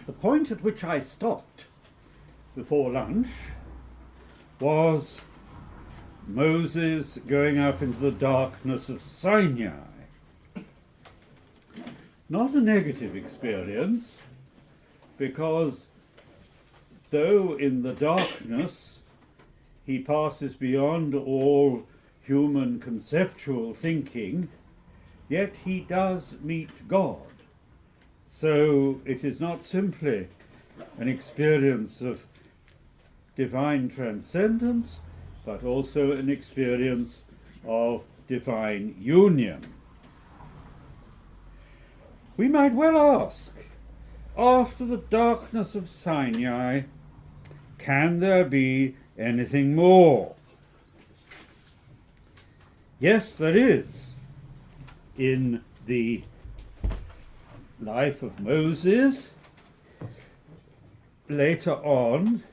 The point at which I stopped before lunch was Moses going up into the darkness of Sinai. Not a negative experience, because though in the darkness he passes beyond all human conceptual thinking, yet he does meet God. So it is not simply an experience of divine transcendence, but also an experience of divine union. We might well ask, after the darkness of Sinai, can there be anything more? Yes, there is. In the life of Moses, later on,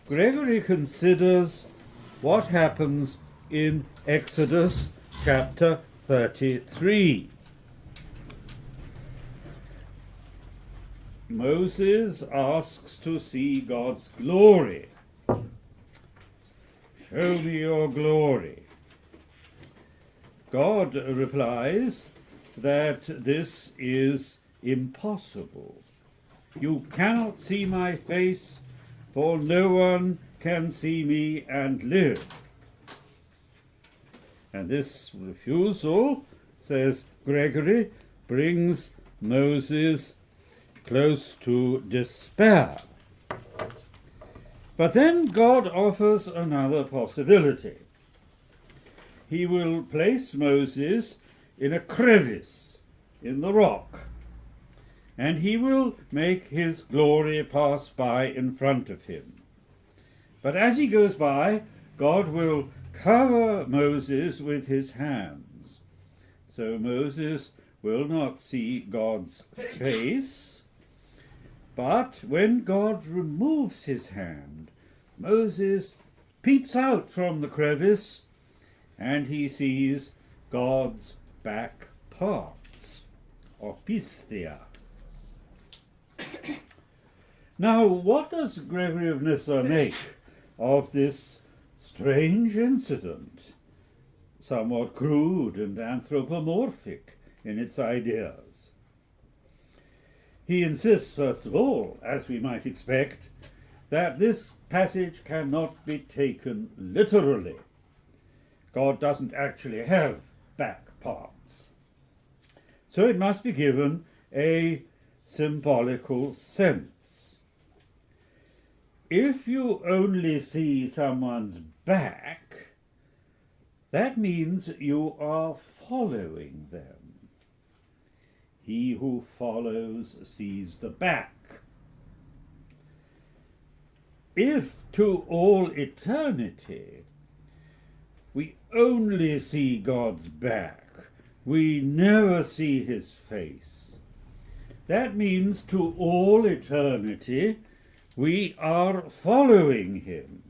Gregory considers what happens in Exodus chapter 33. Moses asks to see God's glory. Show me your glory. God replies that this is impossible. You cannot see my face, for no one can see me and live. And this refusal, says Gregory, brings Moses close to despair. But then God offers another possibility. He will place Moses in a crevice in the rock, and he will make his glory pass by in front of him. But as he goes by, God will cover Moses with his hands. So Moses will not see God's face, but when God removes his hand, Moses peeps out from the crevice and he sees God's back parts, opisthia. Now, what does Gregory of Nyssa make of this strange incident, somewhat crude and anthropomorphic in its ideas? He insists, first of all, as we might expect, that this passage cannot be taken literally. God doesn't actually have back parts. So it must be given a symbolical sense. If you only see someone's back, that means you are following them. He who follows sees the back. If to all eternity we only see God's back, we never see his face, that means to all eternity we are following him.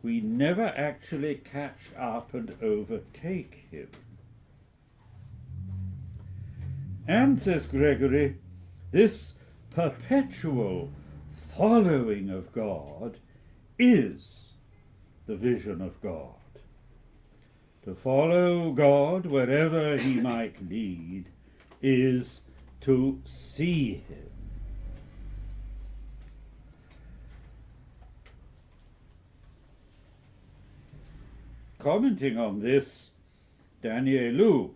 We never actually catch up and overtake him. And, says Gregory, this perpetual following of God is the vision of God. To follow God wherever he might lead is to see him. Commenting on this, Danielou,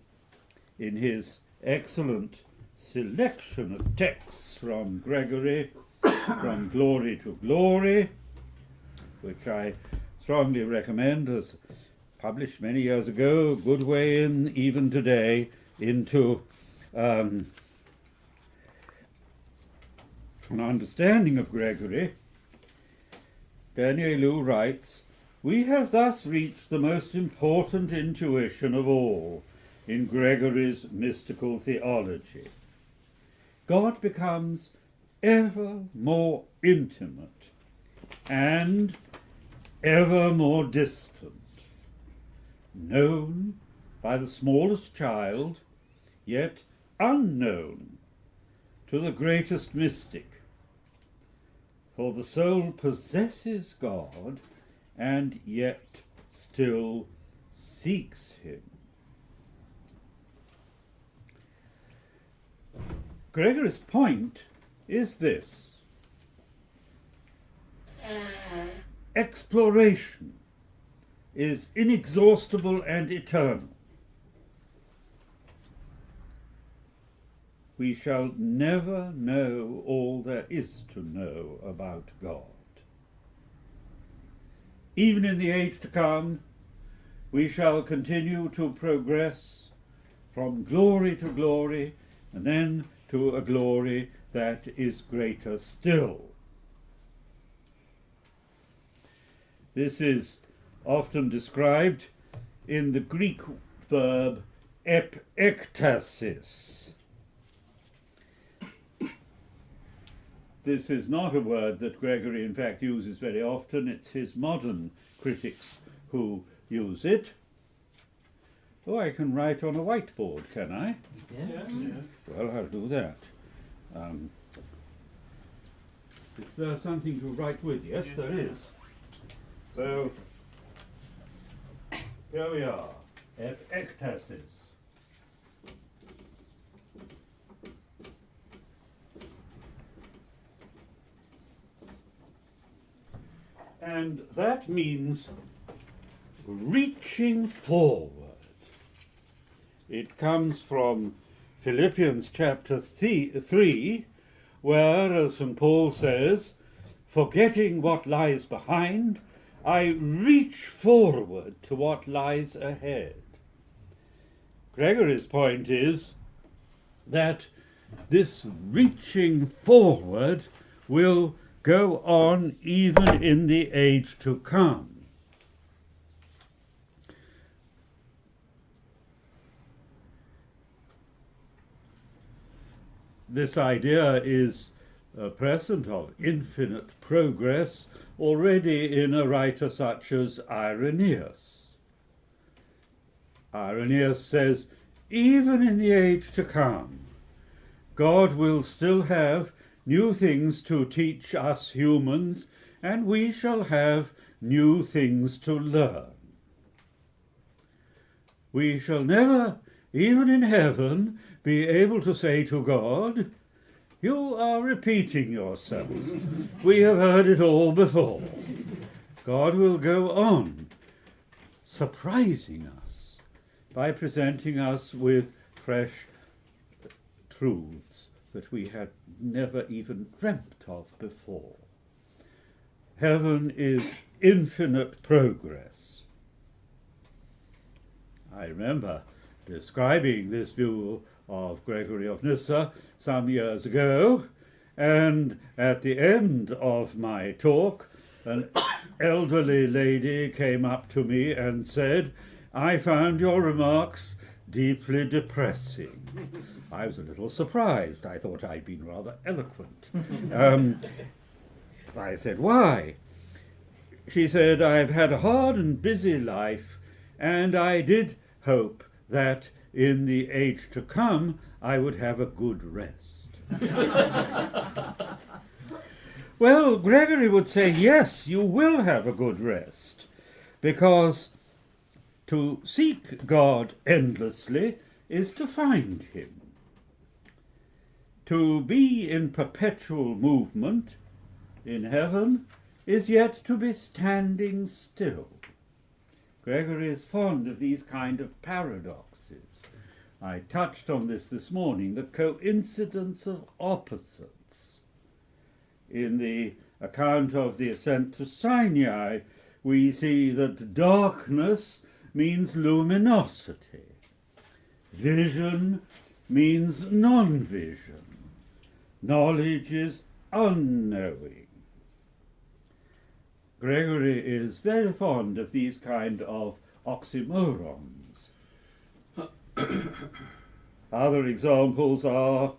in his excellent selection of texts from Gregory, From Glory to Glory, which I strongly recommend, as published many years ago, a good way in, even today, into an understanding of Gregory. Danielou writes, "We have thus reached the most important intuition of all in Gregory's mystical theology. God becomes ever more intimate and ever more distant, known by the smallest child, yet unknown to the greatest mystic, for the soul possesses God and yet still seeks him. Gregory's point is this: exploration is inexhaustible and eternal. We shall never know all there is to know about God. Even in the age to come, we shall continue to progress from glory to glory, and then to a glory that is greater still. This is often described in the Greek verb ektasis. This is not a word that Gregory in fact uses very often. It's his modern critics who use it. Oh, I can write on a whiteboard, can I? Yes. Yes. Well, I'll do that. Is there something to write with? Yes, Yes, there there is. So, here we are, ektasis. And that means reaching forward. It comes from Philippians chapter 3, where St. Paul says, "Forgetting what lies behind, I reach forward to what lies ahead." Gregory's point is that this reaching forward will go on even in the age to come. This idea is present of infinite progress already in a writer such as Irenaeus. Irenaeus says, even in the age to come, God will still have new things to teach us humans, and we shall have new things to learn. We shall never, even in heaven, be able to say to God, "You are repeating yourself. We have heard it all before." God will go on surprising us by presenting us with fresh truths that we had never even dreamt of before. Heaven is infinite progress. I remember describing this view of Gregory of Nyssa some years ago, and at the end of my talk, an elderly lady came up to me and said, "I found your remarks deeply depressing." I was a little surprised. I thought I'd been rather eloquent. So I said, "Why?" She said, "I've had a hard and busy life, and I did hope that in the age to come I would have a good rest." Well, Gregory would say, yes, you will have a good rest, because to seek God endlessly is to find him. To be in perpetual movement in heaven is yet to be standing still. Gregory is fond of these kind of paradoxes. I touched on this morning, the coincidence of opposites. In the account of the ascent to Sinai, we see that darkness means luminosity. Vision means non-vision. Knowledge is unknowing. Gregory is very fond of these kind of oxymorons. Other examples are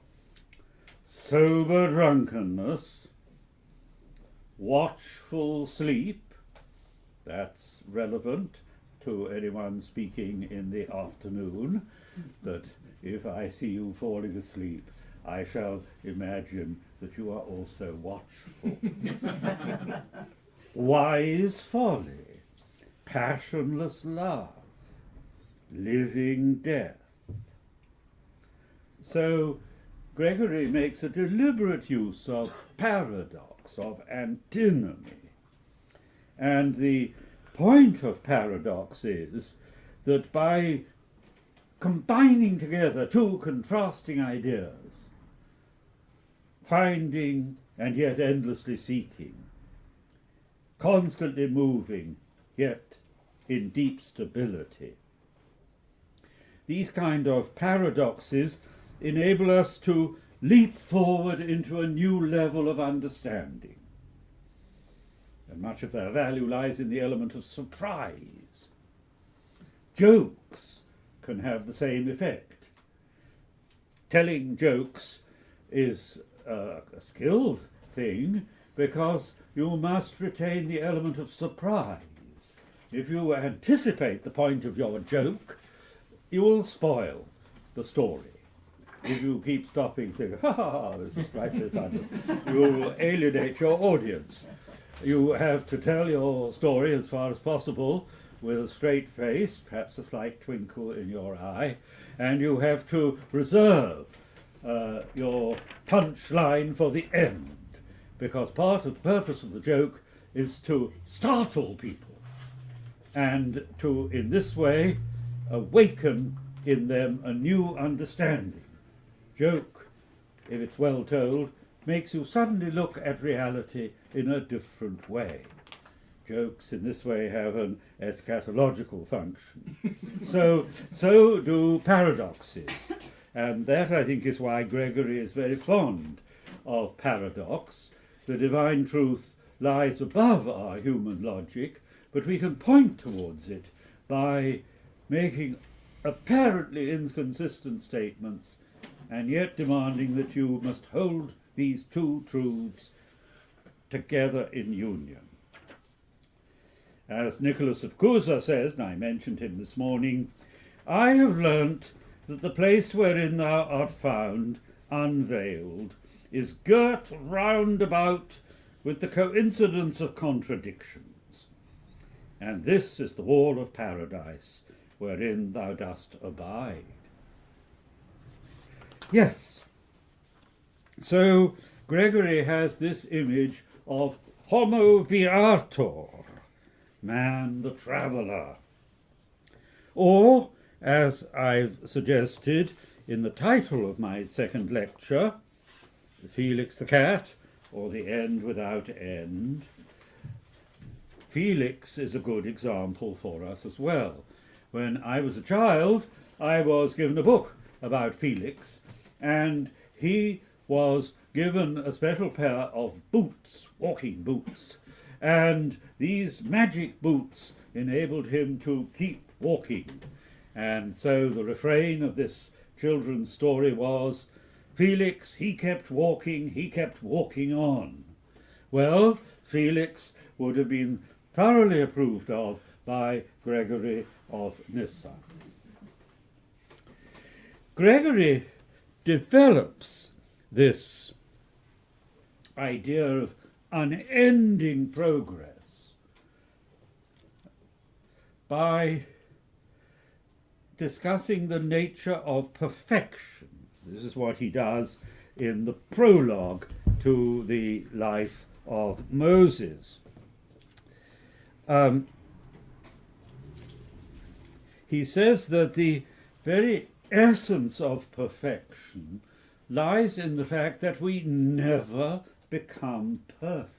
sober drunkenness, watchful sleep, that's relevant, to anyone speaking in the afternoon that if I see you falling asleep, I shall imagine that you are also watchful. Wise folly, passionless love, living death. So Gregory makes a deliberate use of paradox, of antinomy. And the point of paradox is that by combining together two contrasting ideas, finding and yet endlessly seeking, constantly moving, yet in deep stability, these kind of paradoxes enable us to leap forward into a new level of understanding. And much of their value lies in the element of surprise. Jokes can have the same effect. Telling jokes is a skilled thing because you must retain the element of surprise. If you anticipate the point of your joke, you will spoil the story. If you keep stopping saying, ha ha ha, this is frightfully funny, you will alienate your audience. You have to tell your story as far as possible with a straight face, perhaps a slight twinkle in your eye, and you have to reserve your punchline for the end, because part of the purpose of the joke is to startle people and to, in this way, awaken in them a new understanding. Joke, if it's well told, makes you suddenly look at reality in a different way. Jokes in this way have an eschatological function. So do paradoxes. And that, I think, is why Gregory is very fond of paradox. The divine truth lies above our human logic, but we can point towards it by making apparently inconsistent statements and yet demanding that you must hold these two truths together in union. As Nicholas of Cusa says, and I mentioned him this morning, I have learnt that the place wherein thou art found, unveiled, is girt round about with the coincidence of contradictions. And this is the wall of paradise, wherein thou dost abide. Yes. So Gregory has this image of homo viator, man the traveller. Or, as I've suggested in the title of my second lecture, Felix the cat, or the end without end, Felix is a good example for us as well. When I was a child, I was given a book about Felix, and he was given a special pair of boots, walking boots, and these magic boots enabled him to keep walking. And so the refrain of this children's story was, Felix, he kept walking on. Well, Felix would have been thoroughly approved of by Gregory of Nyssa. Gregory develops this idea of unending progress by discussing the nature of perfection. This is what he does in the prologue to the life of Moses. He says that the very essence of perfection lies in the fact that we never become perfect.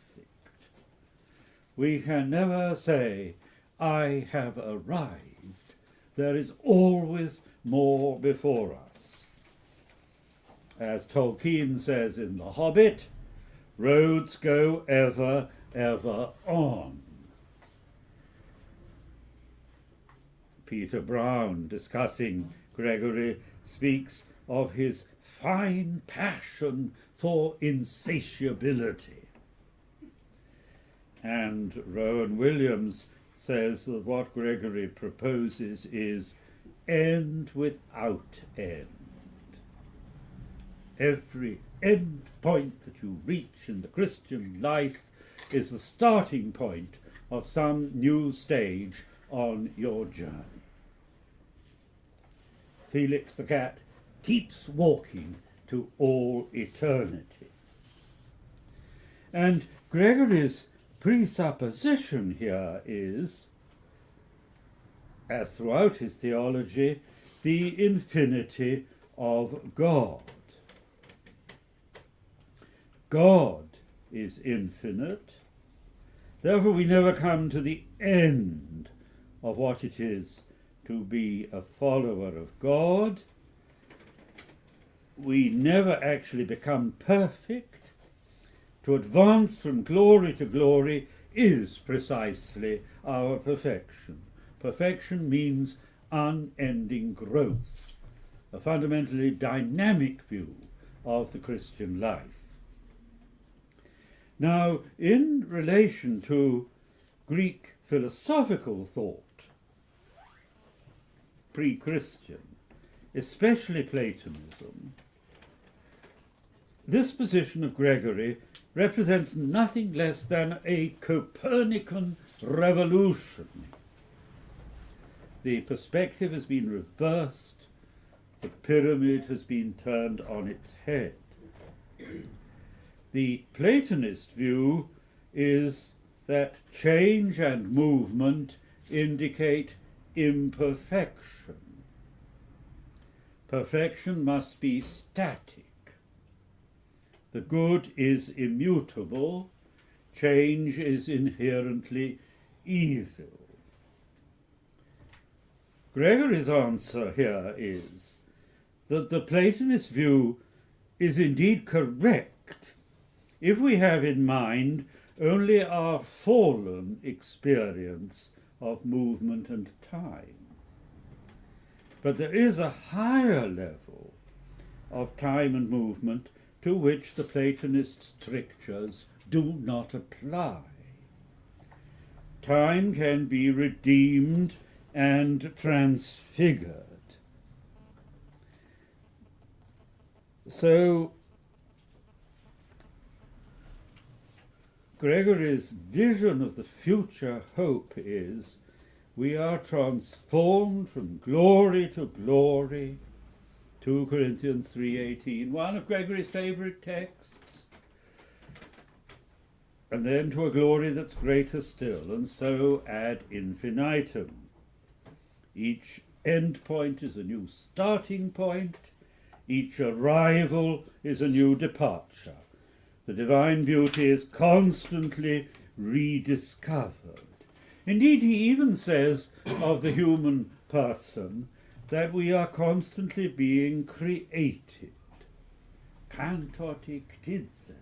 We can never say, I have arrived. There is always more before us. As Tolkien says in The Hobbit, roads go ever, ever on. Peter Brown, discussing Gregory, speaks of his fine passion for insatiability. And Rowan Williams says that what Gregory proposes is end without end. Every end point that you reach in the Christian life is the starting point of some new stage on your journey. Felix the cat keeps walking to all eternity. And Gregory's presupposition here is, as throughout his theology, the infinity of God. God is infinite, therefore we never come to the end of what it is to be a follower of God. We never actually become perfect. To advance from glory to glory is precisely our perfection. Perfection means unending growth, a fundamentally dynamic view of the Christian life. Now, in relation to Greek philosophical thought, pre-Christian, especially Platonism, this position of Gregory represents nothing less than a Copernican revolution. The perspective has been reversed, the pyramid has been turned on its head. The Platonist view is that change and movement indicate imperfection. Perfection must be static. The good is immutable, change is inherently evil. Gregory's answer here is that the Platonist view is indeed correct if we have in mind only our fallen experience of movement and time. But there is a higher level of time and movement to which the Platonist strictures do not apply. Time can be redeemed and transfigured. So Gregory's vision of the future hope is we are transformed from glory to glory, 2 Corinthians 3:18, one of Gregory's favorite texts, and then to a glory that's greater still, and so ad infinitum. Each end point is a new starting point, each arrival is a new departure. The divine beauty is constantly rediscovered. Indeed, he even says of the human person that we are constantly being created. Pantotic tidzete,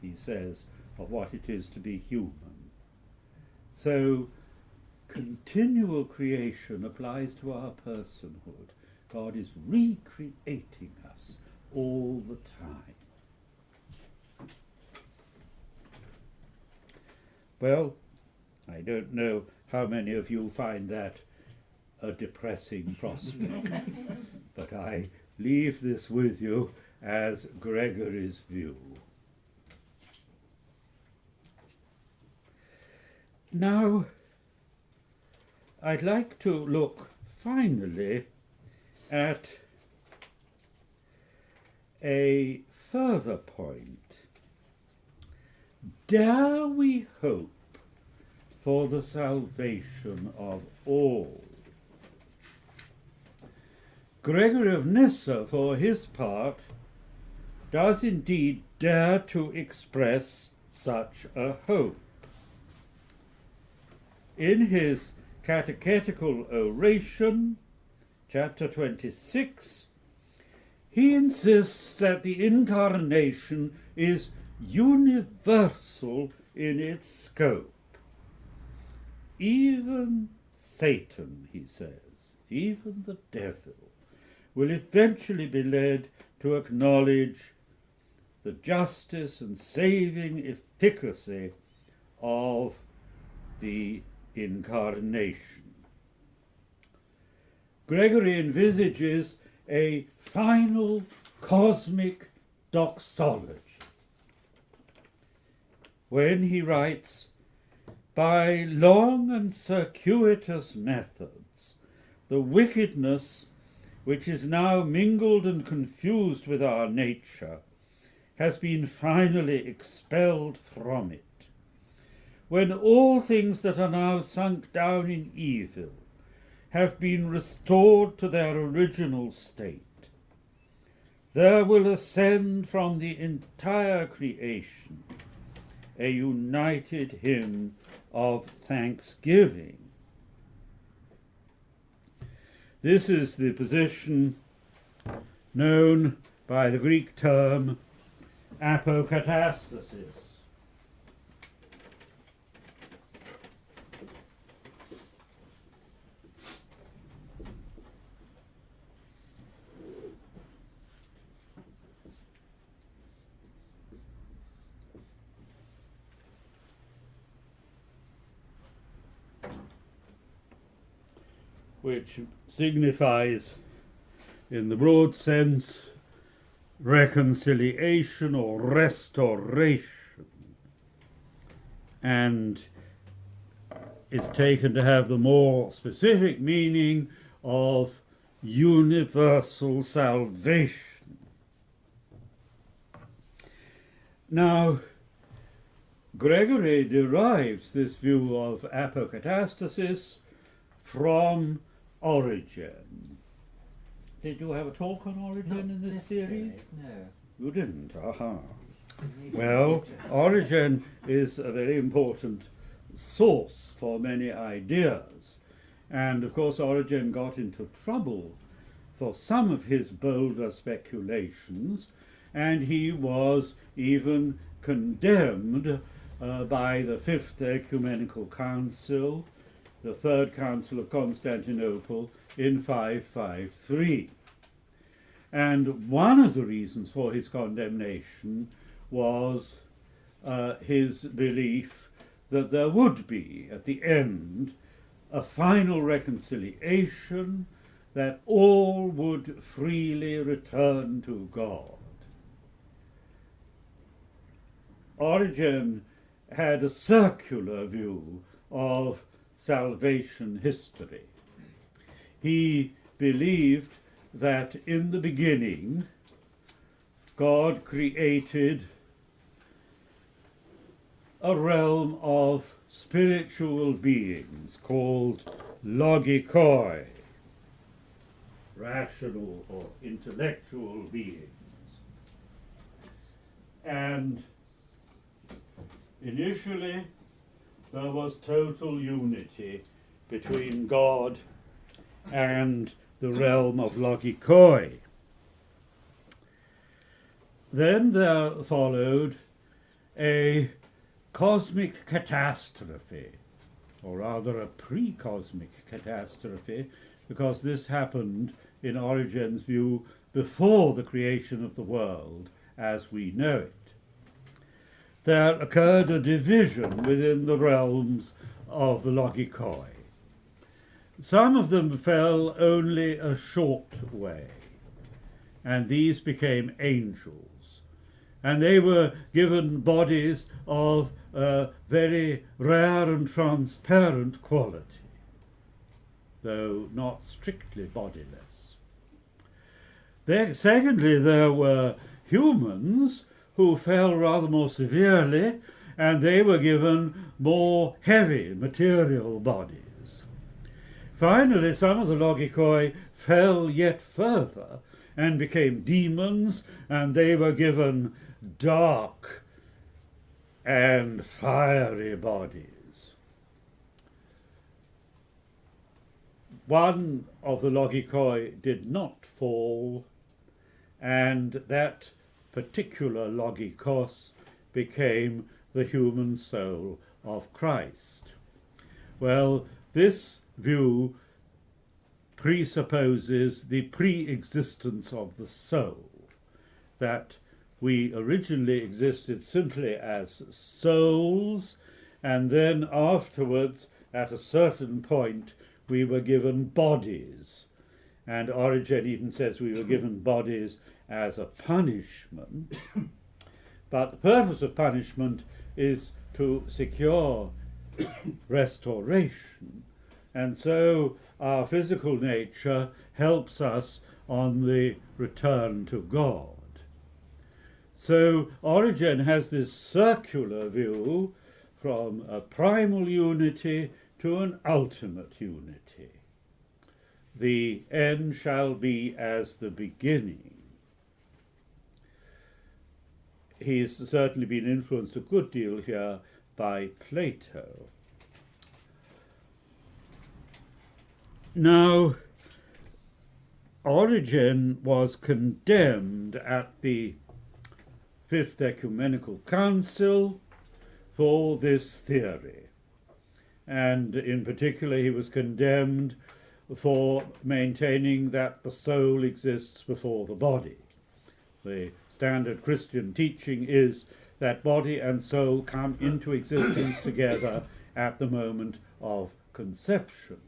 he says, of what it is to be human. So, continual creation applies to our personhood. God is recreating us all the time. Well, I don't know how many of you find that a depressing prospect, but I leave this with you as Gregory's view. Now, I'd like to look finally at a further point. Dare we hope for the salvation of all? Gregory of Nyssa, for his part, does indeed dare to express such a hope. In his catechetical oration, chapter 26, he insists that the incarnation is universal in its scope. Even Satan, he says, even the devil, will eventually be led to acknowledge the justice and saving efficacy of the incarnation. Gregory envisages a final cosmic doxology when he writes, "By long and circuitous methods, the wickedness which is now mingled and confused with our nature has been finally expelled from it. When all things that are now sunk down in evil have been restored to their original state, there will ascend from the entire creation a united hymn of thanksgiving." This is the position known by the Greek term apokatastasis. Which signifies, in the broad sense, reconciliation or restoration, and is taken to have the more specific meaning of universal salvation. Now, Gregory derives this view of apokatastasis from Origen. Did you have a talk on Origen in this series? No. You didn't? Aha. Well, Origen is a very important source for many ideas. And of course, Origen got into trouble for some of his bolder speculations, and he was even condemned by the Fifth Ecumenical Council, the Third Council of Constantinople, in 553. And one of the reasons for his condemnation was his belief that there would be, at the end, a final reconciliation, that all would freely return to God. Origen had a circular view of salvation history. He believed that in the beginning God created a realm of spiritual beings called logikoi, rational or intellectual beings. And initially there was total unity between God and the realm of logikoi. Then there followed a cosmic catastrophe, or rather a pre-cosmic catastrophe, because this happened, in Origen's view, before the creation of the world as we know it. There occurred a division within the realms of the logikoi. Some of them fell only a short way, and these became angels, and they were given bodies of a very rare and transparent quality, though not strictly bodiless. Secondly, there were humans who fell rather more severely, and they were given more heavy material bodies. Finally, some of the logikoi fell yet further and became demons, and they were given dark and fiery bodies. One of the logikoi did not fall, and that particular logikos became the human soul of Christ. Well, this view presupposes the pre-existence of the soul, that we originally existed simply as souls, and then afterwards, at a certain point, we were given bodies. And Origen even says we were given bodies as a punishment. But the purpose of punishment is to secure restoration. And so our physical nature helps us on the return to God. So Origen has this circular view from a primal unity to an ultimate unity. The end shall be as the beginning. He's certainly been influenced a good deal here by Plato. Now, Origen was condemned at the Fifth Ecumenical Council for this theory. And in particular, he was condemned for maintaining that the soul exists before the body. The standard Christian teaching is that body and soul come into existence together at the moment of conception.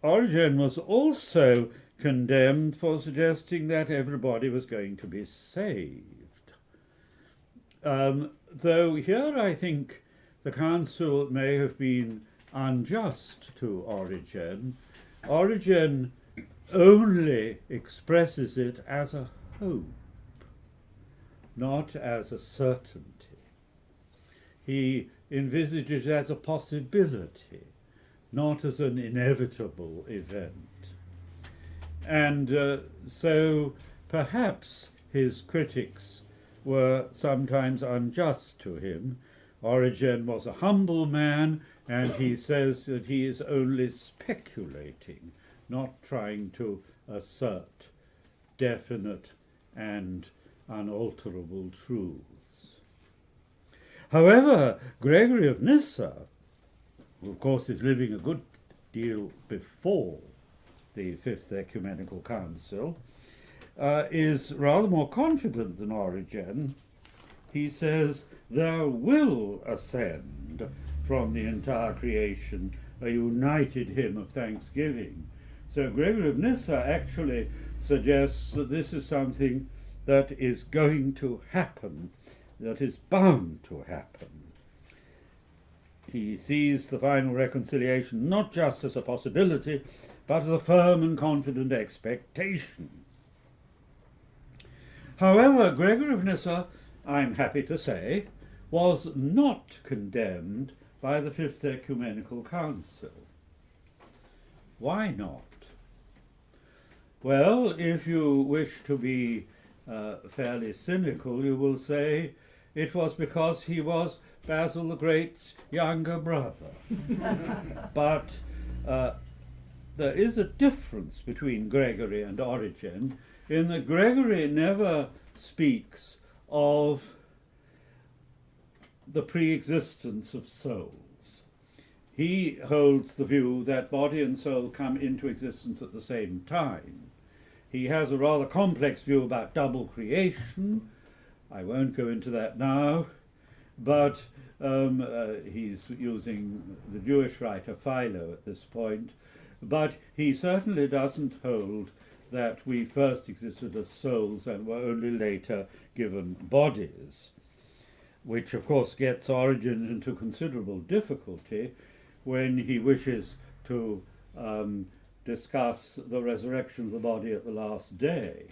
Origen was also condemned for suggesting that everybody was going to be saved. Though here I think the council may have been unjust to Origen. Origen only expresses it as a hope, not as a certainty. He envisages it as a possibility, not as an inevitable event. And so perhaps his critics were sometimes unjust to him. Origen was a humble man, and he says that he is only speculating, not trying to assert definite and unalterable truths. However, Gregory of Nyssa, who of course is living a good deal before the Fifth Ecumenical Council, is rather more confident than Origen. He says, "There will ascend from the entire creation a united hymn of thanksgiving." So Gregory of Nyssa actually suggests that this is something that is going to happen, that is bound to happen. He sees the final reconciliation not just as a possibility, but as a firm and confident expectation. However, Gregory of Nyssa, I'm happy to say, was not condemned by the Fifth Ecumenical Council. Why not? Well, if you wish to be fairly cynical, you will say it was because he was Basil the Great's younger brother. But there is a difference between Gregory and Origen in that Gregory never speaks of the pre-existence of souls. He holds the view that body and soul come into existence at the same time. He has a rather complex view about double creation. I won't go into that now, but he's using the Jewish writer Philo at this point. But he certainly doesn't hold that we first existed as souls and were only later given bodies, which of course gets Origen into considerable difficulty when he wishes to discuss the resurrection of the body at the last day,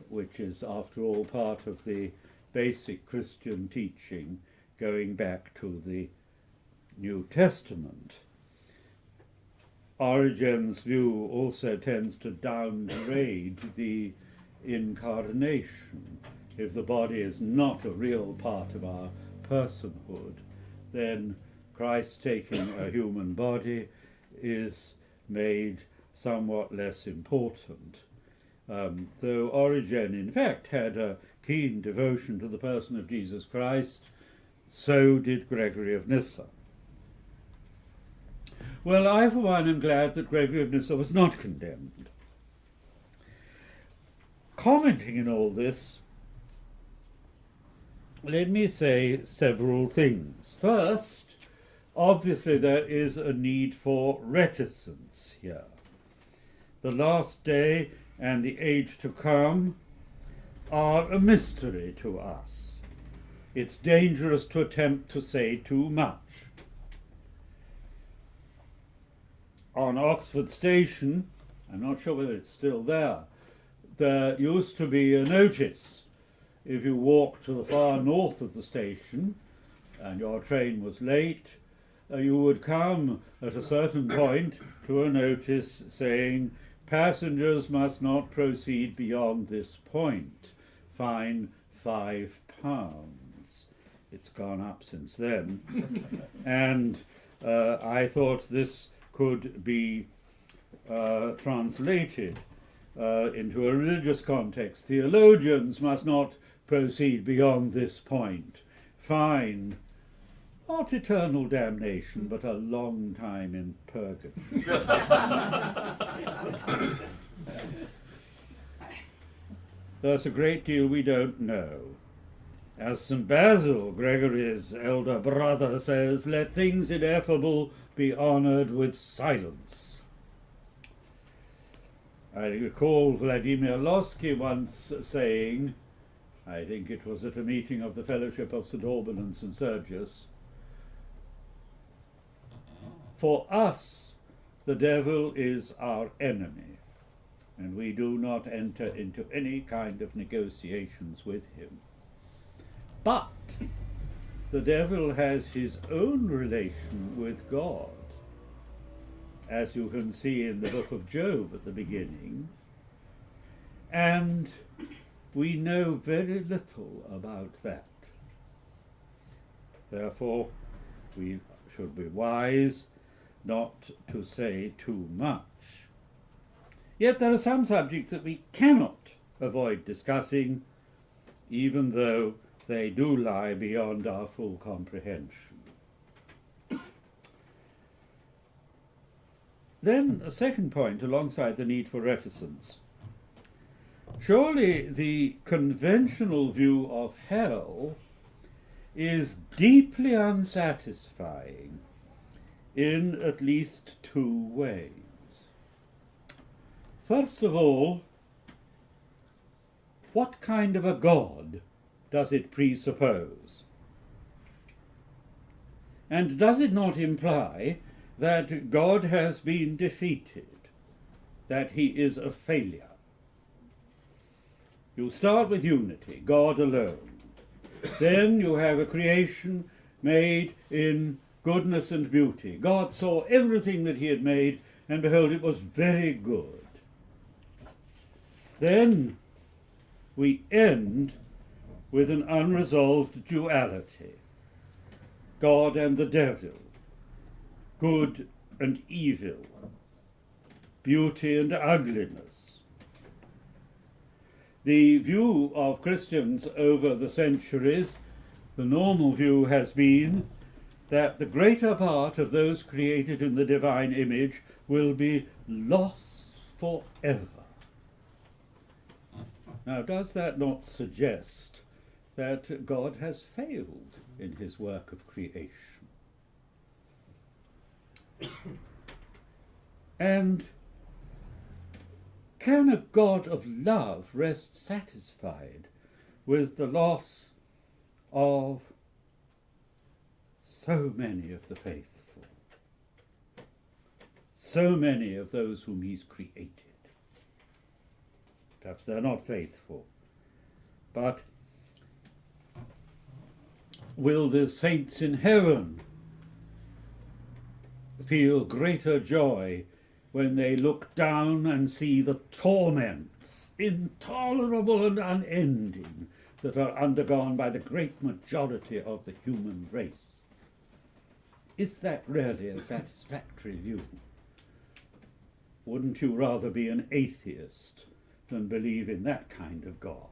which is after all part of the basic Christian teaching going back to the New Testament. Origen's view also tends to downgrade the incarnation. If the body is not a real part of our personhood, then Christ taking a human body is made somewhat less important. Though Origen, in fact, had a keen devotion to the person of Jesus Christ, so did Gregory of Nyssa. Well, I, for one, am glad that Gregory of Nyssa was not condemned. Commenting in all this, let me say several things. First, obviously there is a need for reticence here. The last day and the age to come are a mystery to us. It's dangerous to attempt to say too much. On Oxford Station, I'm not sure whether it's still there used to be a notice. If you walked to the far north of the station and your train was late, you would come at a certain point to a notice saying, "Passengers must not proceed beyond this point. Fine £5." It's gone up since then. And I thought this could be translated into a religious context. Theologians must not proceed beyond this point. Fine, not eternal damnation, but a long time in purgatory. There's a great deal we don't know. As St. Basil, Gregory's elder brother, says, "Let things ineffable be honoured with silence." I recall Vladimir Lossky once saying, I think it was at a meeting of the Fellowship of St. Alban and St. Sergius, "For us, the devil is our enemy, and we do not enter into any kind of negotiations with him. But the devil has his own relation with God, as you can see in the book of Job at the beginning, and we know very little about that. Therefore, we should be wise not to say too much. Yet there are some subjects that we cannot avoid discussing, even though they do lie beyond our full comprehension. Then a second point alongside the need for reticence. Surely the conventional view of hell is deeply unsatisfying in at least two ways. First of all, what kind of a God does it presuppose? And does it not imply that God has been defeated, that he is a failure? You start with unity, God alone. Then you have a creation made in goodness and beauty. God saw everything that he had made, and behold, it was very good. Then we end with an unresolved duality, God and the devil, good and evil, beauty and ugliness. The view of Christians over the centuries, the normal view has been that the greater part of those created in the divine image will be lost forever. Now, does that not suggest that God has failed in his work of creation? And can a God of love rest satisfied with the loss of so many of the faithful, so many of those whom he's created? Perhaps they're not faithful, but will the saints in heaven feel greater joy when they look down and see the torments, intolerable and unending, that are undergone by the great majority of the human race? Is that really a satisfactory view? Wouldn't you rather be an atheist than believe in that kind of God?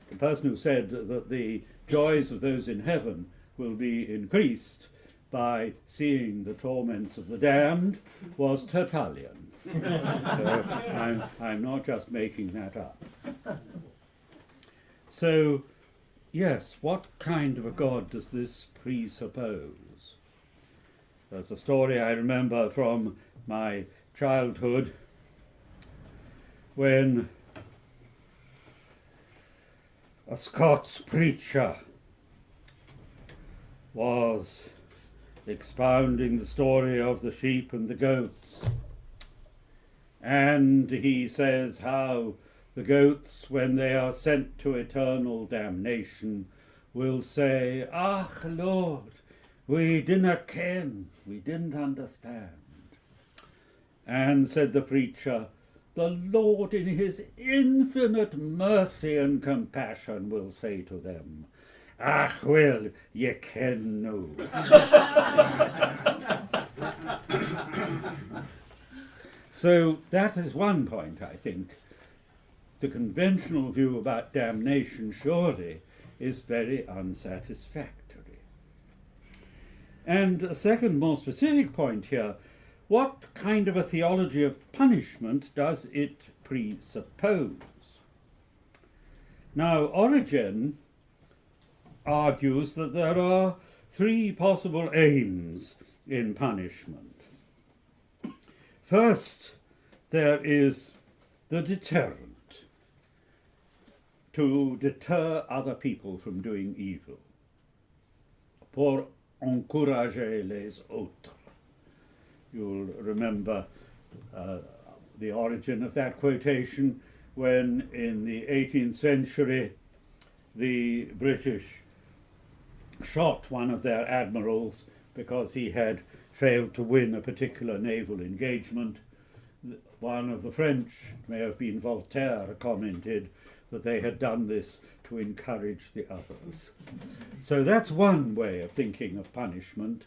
The person who said that the joys of those in heaven will be increased by seeing the torments of the damned was Tertullian. So I'm not just making that up. So yes, what kind of a God does this presuppose? There's a story I remember from my childhood when a Scots preacher was expounding the story of the sheep and the goats. And he says how the goats, when they are sent to eternal damnation, will say, "Ah, Lord, we didn't ken, we didn't understand." And said the preacher, "The Lord in his infinite mercy and compassion will say to them, 'Ah, well, ye ken no.'" So that is one point, I think. The conventional view about damnation surely is very unsatisfactory. And a second, more specific point here, what kind of a theology of punishment does it presuppose? Now, Origen argues that there are three possible aims in punishment. First, there is the deterrent, to deter other people from doing evil. Pour encourager les autres. You'll remember the origin of that quotation when in the 18th century the British shot one of their admirals because he had failed to win a particular naval engagement. One of the French, may have been Voltaire, commented that they had done this to encourage the others. So that's one way of thinking of punishment,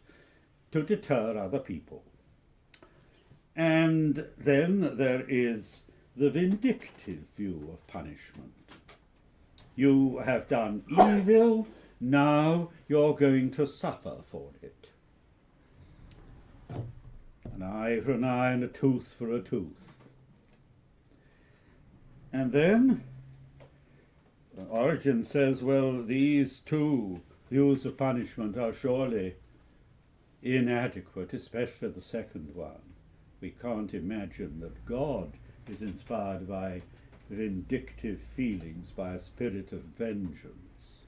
to deter other people. And then there is the vindictive view of punishment. You have done evil, now you're going to suffer for it. An eye for an eye and a tooth for a tooth. And then Origen says, well, these two views of punishment are surely inadequate, especially the second one. We can't imagine that God is inspired by vindictive feelings, by a spirit of vengeance.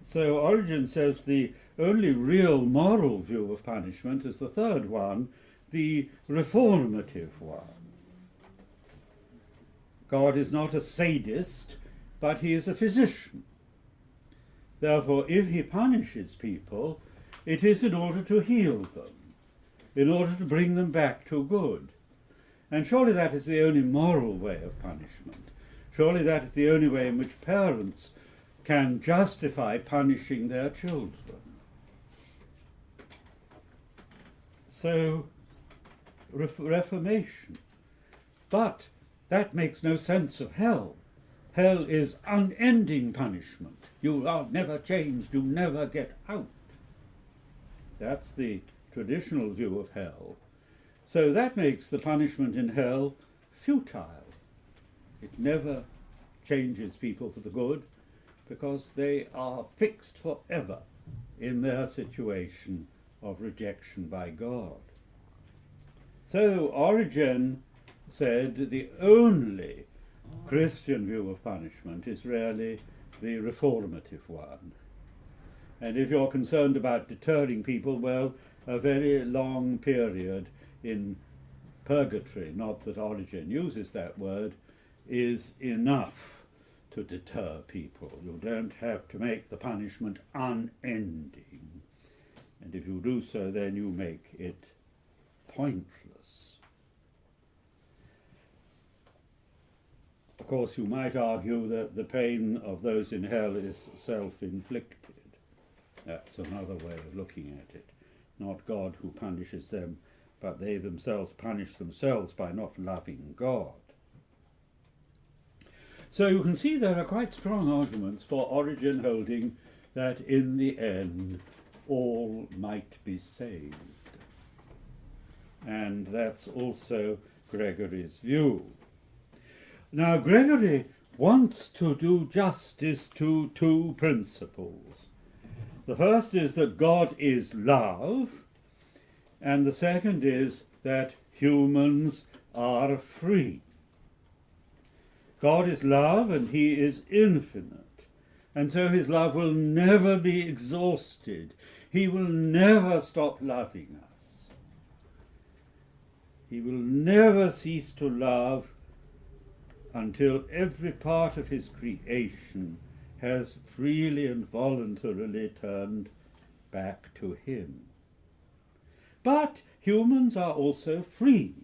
So Origen says the only real moral view of punishment is the third one, the reformative one. God is not a sadist, but he is a physician. Therefore, if he punishes people, it is in order to heal them, in order to bring them back to good. And surely that is the only moral way of punishment. Surely that is the only way in which parents can justify punishing their children. So, reformation. But that makes no sense of hell. Hell is unending punishment. You are never changed, you never get out. That's the traditional view of hell. So that makes the punishment in hell futile. It never changes people for the good, because they are fixed forever in their situation of rejection by God. So Origen said the only Christian view of punishment is really the reformative one. And if you're concerned about deterring people, well, a very long period in purgatory, not that Origen uses that word, is enough to deter people. You don't have to make the punishment unending. And if you do so, then you make it pointless. Of course, you might argue that the pain of those in hell is self-inflicted. That's another way of looking at it. Not God who punishes them, but they themselves punish themselves by not loving God. So you can see there are quite strong arguments for Origen holding that in the end all might be saved. And that's also Gregory's view. Now Gregory wants to do justice to two principles. The first is that God is love, and the second is that humans are free. God is love and he is infinite, and so his love will never be exhausted. He will never stop loving us. He will never cease to love until every part of his creation has freely and voluntarily turned back to him. But humans are also free.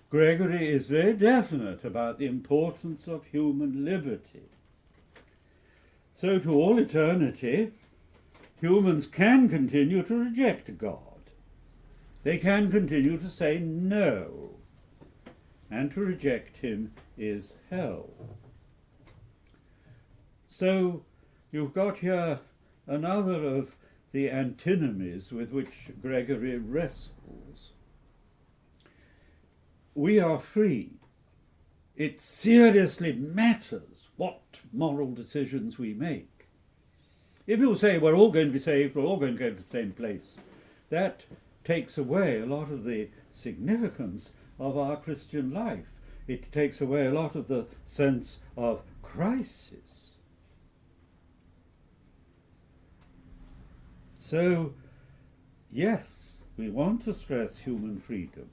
Gregory is very definite about the importance of human liberty. So to all eternity, humans can continue to reject God. They can continue to say no, and to reject him is hell. So you've got here another of the antinomies with which Gregory wrestles. We are free. It seriously matters what moral decisions we make. If you say we're all going to be saved, we're all going to go to the same place, that takes away a lot of the significance of our Christian life. It takes away a lot of the sense of crisis. So, yes, we want to stress human freedom,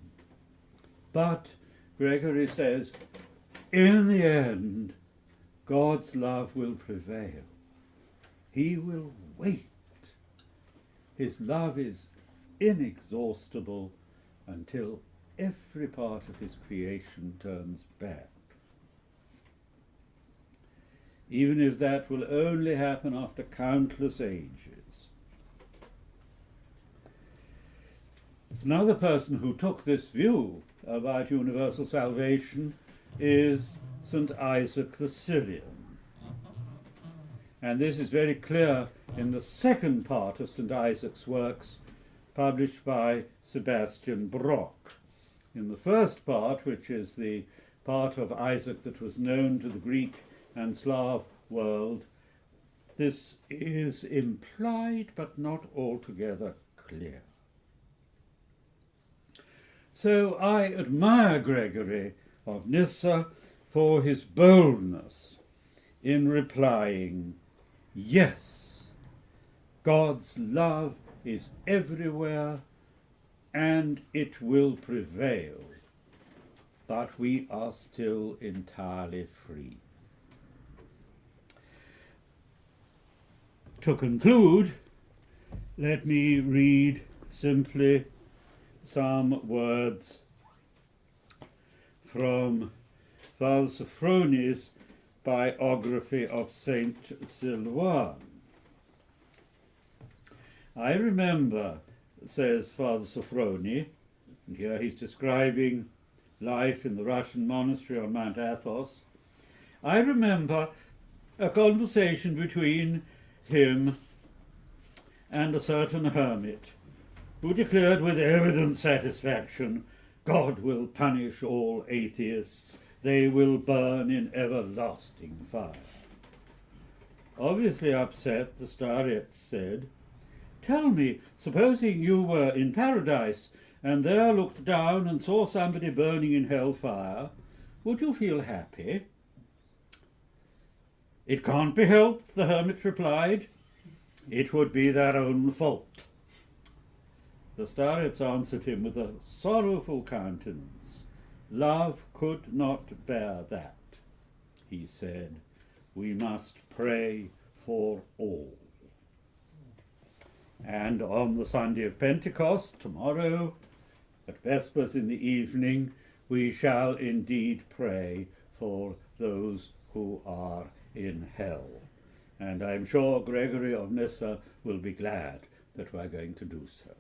but Gregory says, in the end, God's love will prevail. He will wait. His love is inexhaustible until every part of his creation turns back. Even if that will only happen after countless ages. Another person who took this view about universal salvation is St. Isaac the Syrian. And this is very clear in the second part of St. Isaac's works, published by Sebastian Brock. In the first part, which is the part of Isaac that was known to the Greek and Slav world, this is implied but not altogether clear. So I admire Gregory of Nyssa for his boldness in replying, yes, God's love is everywhere and it will prevail, but we are still entirely free. To conclude, let me read simply some words from Father Sophroni's biography of Saint Silouan. I remember, says Father Sophrony, and here he's describing life in the Russian monastery on Mount Athos, I remember a conversation between him and a certain hermit who declared with evident satisfaction, God will punish all atheists, they will burn in everlasting fire. Obviously upset, the starets said, tell me, supposing you were in paradise and there looked down and saw somebody burning in hellfire, would you feel happy? It can't be helped, the hermit replied. It would be their own fault. The starets answered him with a sorrowful countenance. Love could not bear that, he said. We must pray for all. And on the Sunday of Pentecost, tomorrow, at Vespers in the evening, we shall indeed pray for those who are in hell. And I'm sure Gregory of Nyssa will be glad that we're going to do so.